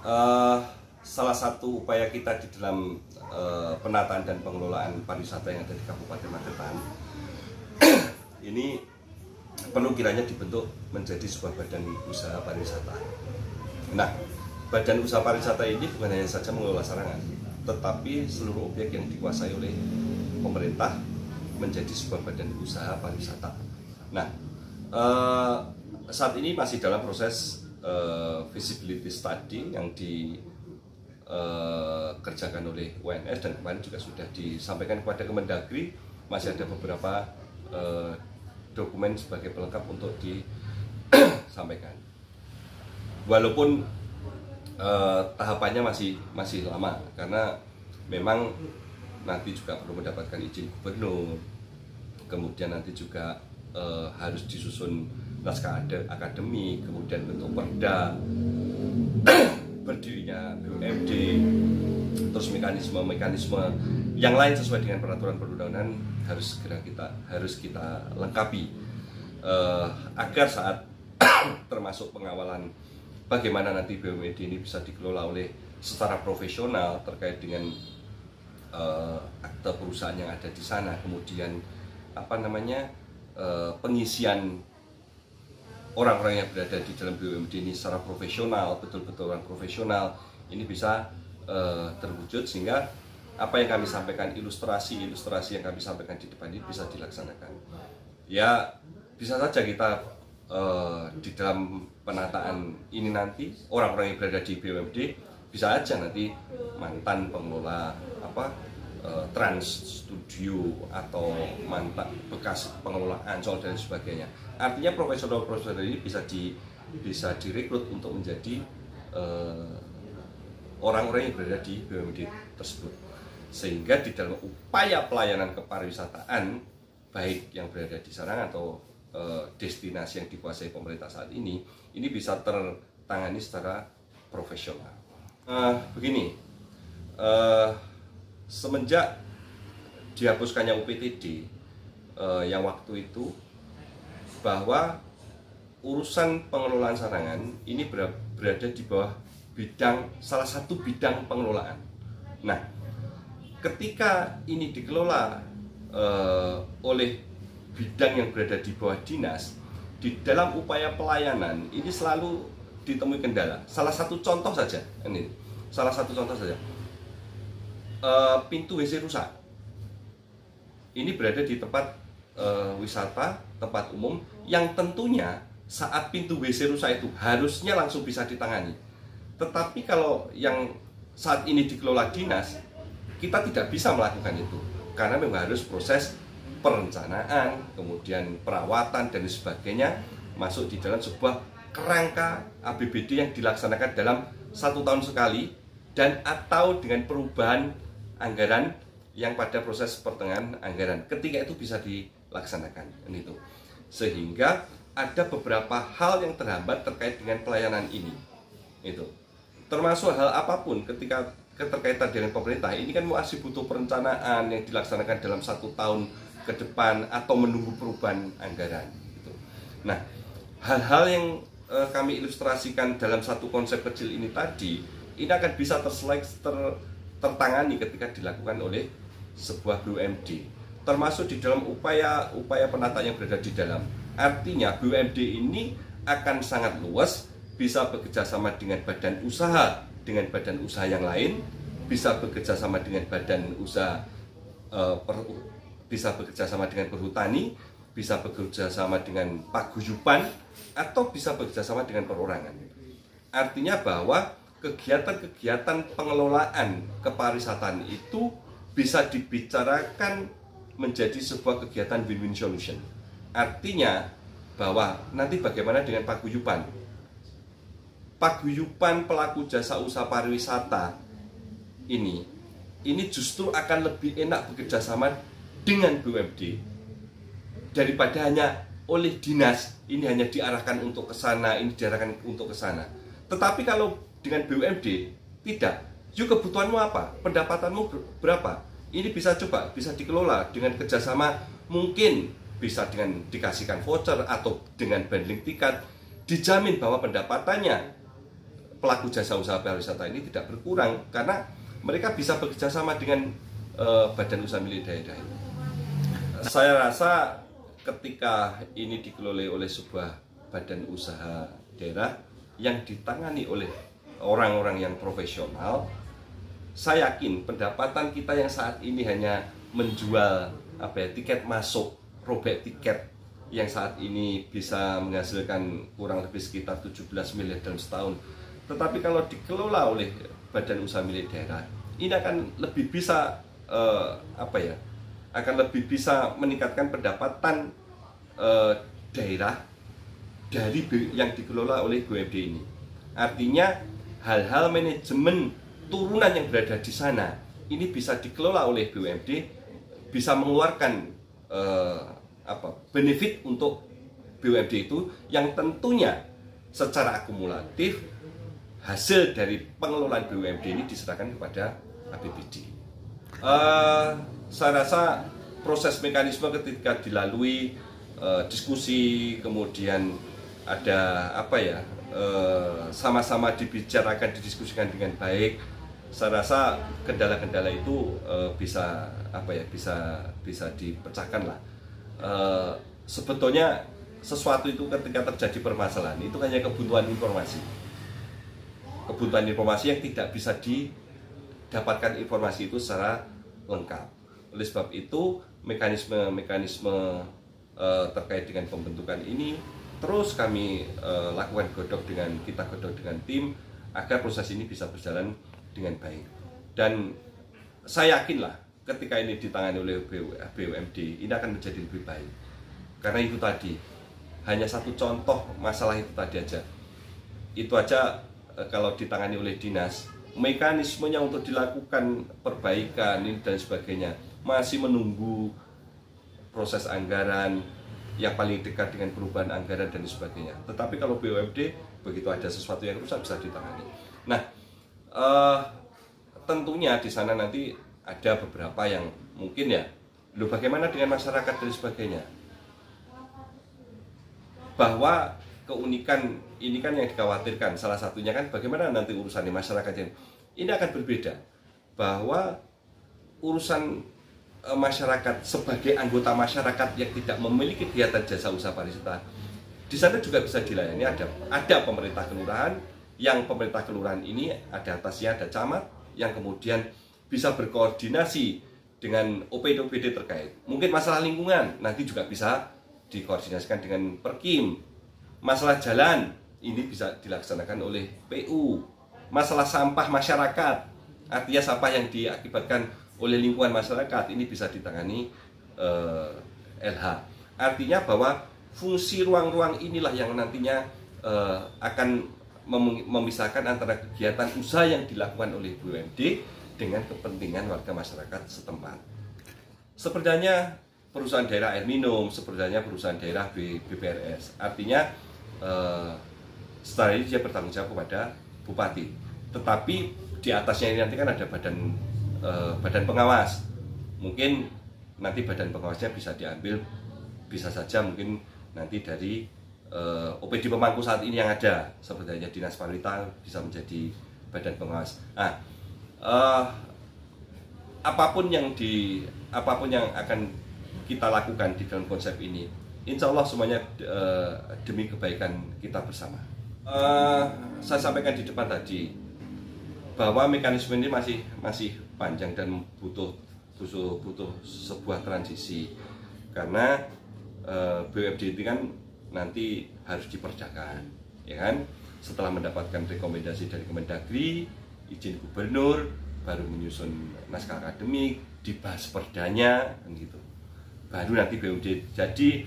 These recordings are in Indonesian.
Eh, Salah satu upaya kita di dalam penataan dan pengelolaan pariwisata yang ada di Kabupaten Magetan ini perlu kiranya dibentuk menjadi sebuah badan usaha pariwisata. Nah, badan usaha pariwisata ini bukan hanya saja mengelola sarangan, tetapi seluruh objek yang dikuasai oleh pemerintah menjadi sebuah badan usaha pariwisata. Nah, saat ini masih dalam proses feasibility study yang dikerjakan oleh UNS, dan kemarin juga sudah disampaikan kepada Kemendagri. Masih ada beberapa dokumen sebagai pelengkap untuk disampaikan. Walaupun tahapannya masih lama, karena memang nanti juga perlu mendapatkan izin gubernur, kemudian nanti juga harus disusun naskah akademik, kemudian bentuk perda, berdirinya BUMD, terus mekanisme yang lain sesuai dengan peraturan perundangan harus kita lengkapi agar saat termasuk pengawalan bagaimana nanti BUMD ini bisa dikelola oleh secara profesional terkait dengan akte perusahaan yang ada di sana, kemudian pengisian orang-orang yang berada di dalam BUMD ini secara profesional, betul-betul orang profesional, ini bisa terwujud, sehingga apa yang kami sampaikan, ilustrasi yang kami sampaikan di depan ini bisa dilaksanakan. Ya, bisa saja kita di dalam penataan ini nanti orang-orang yang berada di BUMD bisa aja nanti mantan pengelola Trans Studio atau mantan bekas pengelola Ancol dan sebagainya. Artinya profesional ini bisa direkrut untuk menjadi orang-orang yang berada di BUMD tersebut. Sehingga di dalam upaya pelayanan kepariwisataan, baik yang berada di Sarangan atau destinasi yang dikuasai pemerintah saat ini bisa tertangani secara profesional. Begini, semenjak dihapuskannya UPTD yang waktu itu, bahwa urusan pengelolaan sarangan ini berada di bawah salah satu bidang pengelolaan. Nah, ketika ini dikelola oleh bidang yang berada di bawah dinas, di dalam upaya pelayanan ini selalu ditemui kendala. Salah satu contoh saja, pintu WC rusak. Ini berada di tempat wisata, tempat umum, yang tentunya saat pintu WC rusak itu harusnya langsung bisa ditangani. Tetapi kalau yang saat ini dikelola dinas, kita tidak bisa melakukan itu, karena memang harus proses perencanaan, kemudian perawatan dan sebagainya masuk di dalam sebuah kerangka APBD yang dilaksanakan dalam 1 tahun sekali, dan atau dengan perubahan anggaran yang pada proses pertengahan anggaran, ketika itu bisa dilaksanakan itu. Sehingga ada beberapa hal yang terhambat terkait dengan pelayanan ini, itu termasuk hal apapun ketika keterkaitan dengan pemerintah ini kan masih butuh perencanaan yang dilaksanakan dalam 1 tahun ke depan atau menunggu perubahan anggaran gitu. Nah, hal-hal yang kami ilustrasikan dalam satu konsep kecil ini tadi, ini akan bisa tertangani ketika dilakukan oleh sebuah BUMD, termasuk di dalam upaya penataan yang berada di dalam. Artinya BUMD ini akan sangat luas, bisa bekerja sama dengan badan usaha yang lain, bisa bekerja sama dengan badan usaha, bisa bekerja sama dengan perhutani, bisa bekerja sama dengan paguyuban, atau bisa bekerja sama dengan perorangan. Artinya bahwa kegiatan-kegiatan pengelolaan kepariwisataan itu bisa dibicarakan menjadi sebuah kegiatan win-win solution. Artinya bahwa nanti bagaimana dengan paguyuban pelaku jasa usaha pariwisata ini justru akan lebih enak bekerja sama dengan BUMD daripada hanya oleh dinas, ini hanya diarahkan untuk ke sana, ini diarahkan untuk ke sana. Tetapi kalau dengan BUMD tidak, yuk kebutuhanmu apa, pendapatanmu berapa, ini bisa dikelola dengan kerjasama, mungkin bisa dengan dikasihkan voucher atau dengan bundling tiket, dijamin bahwa pendapatannya pelaku jasa usaha pariwisata ini tidak berkurang karena mereka bisa bekerja sama dengan badan usaha milik daerah. Saya rasa ketika ini dikelola oleh sebuah badan usaha daerah yang ditangani oleh orang-orang yang profesional, saya yakin pendapatan kita yang saat ini hanya menjual tiket masuk, robek tiket yang saat ini bisa menghasilkan kurang lebih sekitar 17 miliar dalam setahun. Tetapi kalau dikelola oleh badan usaha milik daerah, ini akan lebih bisa akan lebih bisa meningkatkan pendapatan daerah dari yang dikelola oleh BUMD ini. Artinya hal-hal manajemen turunan yang berada di sana ini bisa dikelola oleh BUMD, bisa mengeluarkan benefit untuk BUMD itu yang tentunya secara akumulatif hasil dari pengelolaan BUMD ini diserahkan kepada APBD. Saya rasa proses mekanisme ketika dilalui diskusi, kemudian ada sama-sama dibicarakan, didiskusikan dengan baik. Saya rasa kendala-kendala itu bisa dipecahkan lah. Sebetulnya sesuatu itu ketika terjadi permasalahan itu hanya kebutuhan informasi yang tidak bisa didapatkan informasi itu secara lengkap. Oleh sebab itu mekanisme terkait dengan pembentukan ini terus kami godok dengan tim agar proses ini bisa berjalan dengan baik. Dan saya yakinlah ketika ini ditangani oleh BUMD ini akan menjadi lebih baik. Karena itu tadi hanya satu contoh masalah itu tadi aja. Itu aja kalau ditangani oleh dinas, mekanismenya untuk dilakukan perbaikan ini dan sebagainya masih menunggu proses anggaran yang paling dekat dengan perubahan anggaran dan sebagainya. Tetapi kalau BUMD begitu ada sesuatu yang rusak bisa ditangani. Nah, tentunya di sana nanti ada beberapa yang mungkin bagaimana dengan masyarakat dan sebagainya. Bahwa keunikan ini kan yang dikhawatirkan, salah satunya kan bagaimana nanti urusan di masyarakat ini akan berbeda. Bahwa urusan masyarakat sebagai anggota masyarakat yang tidak memiliki kegiatan jasa usaha pariwisata di sana juga bisa dilayani. Ada pemerintah kelurahan, yang pemerintah kelurahan ini ada atasnya ada camat yang kemudian bisa berkoordinasi dengan OPD-OPD terkait. Mungkin masalah lingkungan nanti juga bisa dikoordinasikan dengan Perkim. Masalah jalan ini bisa dilaksanakan oleh PU. Masalah sampah masyarakat, artinya sampah yang diakibatkan oleh lingkungan masyarakat ini bisa ditangani LH. Artinya bahwa fungsi ruang-ruang inilah yang nantinya akan memisahkan antara kegiatan usaha yang dilakukan oleh BUMD dengan kepentingan warga masyarakat setempat. Sepertinya perusahaan daerah air minum, sepertinya perusahaan daerah BPRS. Artinya setelah ini dia bertanggung jawab kepada bupati. Tetapi di atasnya ini nanti kan ada badan pengawas. Mungkin nanti badan pengawasnya bisa diambil, bisa saja mungkin nanti dari OPD pemangku saat ini yang ada, seperti Dinas Pariwisata bisa menjadi badan pengawas. Nah, apapun yang akan kita lakukan di dalam konsep ini, insya Allah semuanya demi kebaikan kita bersama. Saya sampaikan di depan tadi bahwa mekanisme ini masih panjang dan butuh sebuah transisi, karena BUMD ini kan nanti harus diperjakan, ya kan? Setelah mendapatkan rekomendasi dari Kemendagri, izin gubernur, baru menyusun naskah akademik, dibahas perdanya, kan gitu. Baru nanti BUMD jadi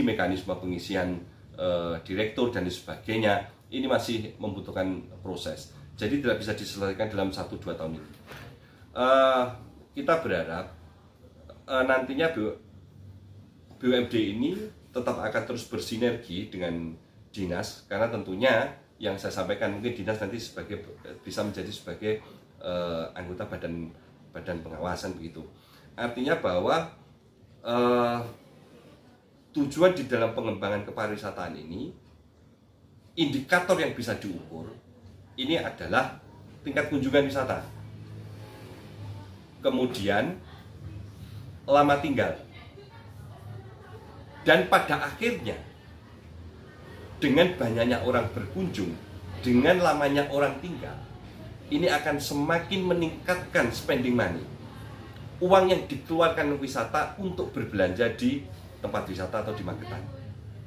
mekanisme pengisian direktur dan sebagainya. Ini masih membutuhkan proses. Jadi tidak bisa diselesaikan dalam 1-2 tahun ini. Kita berharap nantinya BUMD ini tetap akan terus bersinergi dengan dinas, karena tentunya yang saya sampaikan mungkin dinas nanti bisa menjadi sebagai anggota badan pengawasan begitu. Artinya bahwa tujuan di dalam pengembangan kepariwisataan ini indikator yang bisa diukur ini adalah tingkat kunjungan wisata, kemudian lama tinggal, dan pada akhirnya dengan banyaknya orang berkunjung, dengan lamanya orang tinggal, ini akan semakin meningkatkan spending money, uang yang dikeluarkan wisata untuk berbelanja di tempat wisata atau di Magetan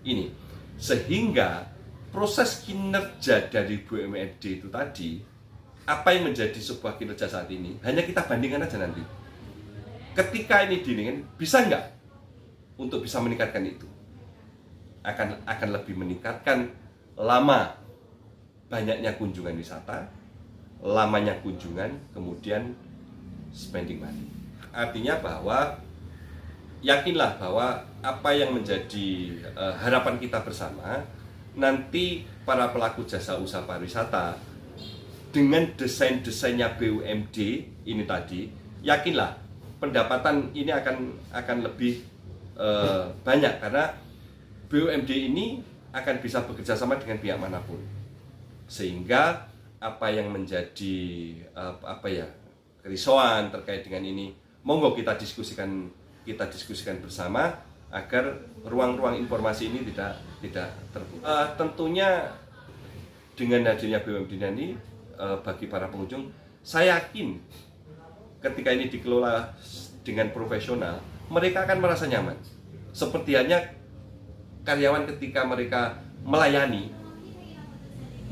ini, sehingga proses kinerja dari BUMD itu tadi, apa yang menjadi sebuah kinerja saat ini, hanya kita bandingkan aja nanti. Ketika ini dingin, bisa nggak untuk bisa meningkatkan itu? Akan lebih meningkatkan lama banyaknya kunjungan wisata, lamanya kunjungan, kemudian spending money. Artinya bahwa yakinlah bahwa apa yang menjadi harapan kita bersama, nanti para pelaku jasa usaha pariwisata dengan desain-desainnya BUMD ini tadi, yakinlah pendapatan ini akan lebih banyak, karena BUMD ini akan bisa bekerja sama dengan pihak manapun, sehingga apa yang menjadi kerisauan terkait dengan ini, monggo kita diskusikan bersama agar ruang-ruang informasi ini tidak terbuka. Tentunya dengan hadirnya BUMD ini bagi para pengunjung, saya yakin ketika ini dikelola dengan profesional, mereka akan merasa nyaman. Seperti hanya karyawan ketika mereka melayani,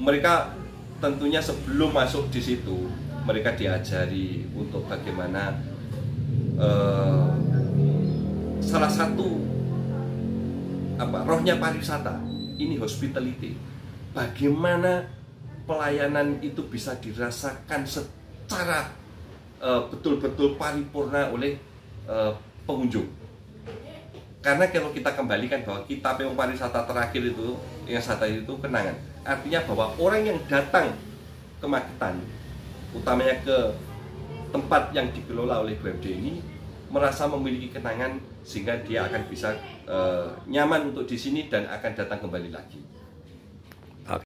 mereka tentunya sebelum masuk di situ, mereka diajari untuk bagaimana salah satu rohnya pariwisata ini hospitality. Bagaimana pelayanan itu bisa dirasakan secara betul-betul paripurna oleh pengunjung. Karena kalau kita kembalikan bahwa kita peong pariwisata terakhir itu, yang saat itu kenangan. Artinya bahwa orang yang datang ke Magetan, utamanya ke tempat yang dikelola oleh BUMD ini, merasa memiliki kenangan, sehingga dia akan bisa nyaman untuk di sini dan akan datang kembali lagi.